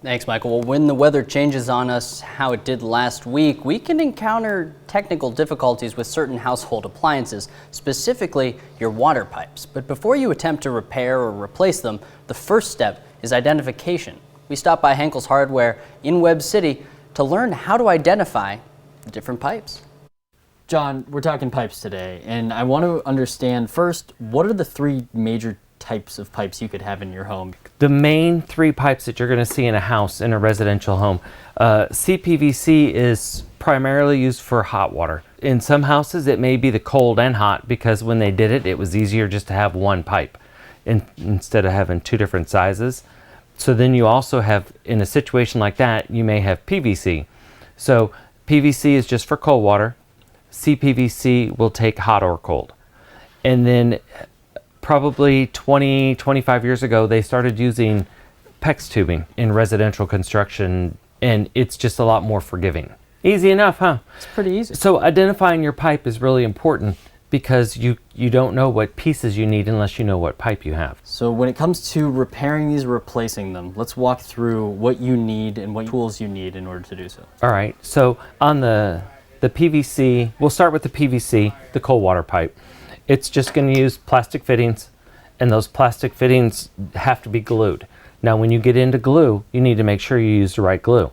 Thanks, Michael. Well, when the weather changes on us how it did last week, we can encounter technical difficulties with certain household appliances, specifically your water pipes. But before you attempt to repair or replace them, the first step is identification. We stopped by Henkel's Hardware in Webb City to learn how to identify the different pipes. John, we're talking pipes today, and I want to understand first, what are the three major types of pipes you could have in your home? The main three pipes that you're going to see in a house, in a residential home, CPVC is primarily used for hot water. In some houses it may be the cold and hot, because when they did it, it was easier just to have one pipe instead of having two different sizes. So then you also have, in a situation like that, you may have PVC. So PVC is just for cold water. CPVC will take hot or cold. And then probably 25 years ago, they started using PEX tubing in residential construction, and it's just a lot more forgiving. Easy enough, huh? It's pretty easy. So identifying your pipe is really important, because you don't know what pieces you need unless you know what pipe you have. So when it comes to repairing these, replacing them, let's walk through what you need and what tools you need in order to do so. All right, so on the PVC, we'll start with the PVC, the cold water pipe. It's just going to use plastic fittings, and those plastic fittings have to be glued. Now, when you get into glue, you need to make sure you use the right glue.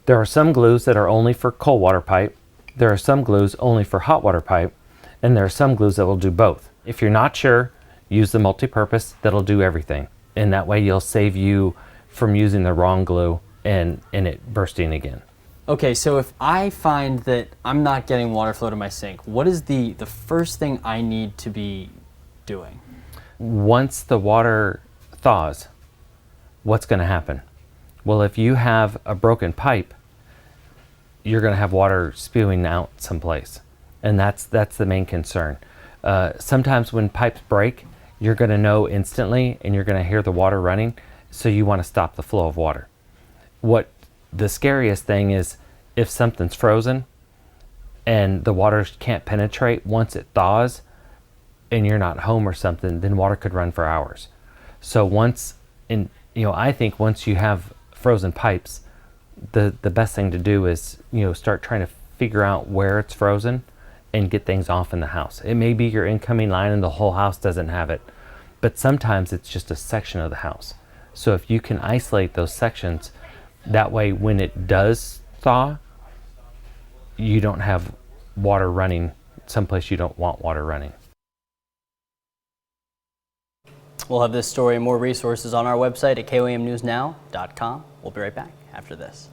There are some glues that are only for cold water pipe. There are some glues only for hot water pipe, and there are some glues that will do both. If you're not sure, use the multi-purpose. That'll do everything. And that way you'll save you from using the wrong glue and it bursting again. Okay, so if I find that I'm not getting water flow to my sink, what is the first thing I need to be doing? Once the water thaws, what's going to happen? Well, if you have a broken pipe, you're going to have water spewing out someplace. And that's the main concern. Sometimes when pipes break, you're going to know instantly, and you're going to hear the water running, so you want to stop the flow of water. What the scariest thing is, if something's frozen and the water can't penetrate, once it thaws and you're not home or something, then water could run for hours. So I think once you have frozen pipes, the best thing to do is, start trying to figure out where it's frozen and get things off in the house. It may be your incoming line and the whole house doesn't have it, but sometimes it's just a section of the house. So if you can isolate those sections, that way when it does thaw, you don't have water running someplace you don't want water running. We'll have this story and more resources on our website at KOAMnewsnow.com. We'll be right back after this.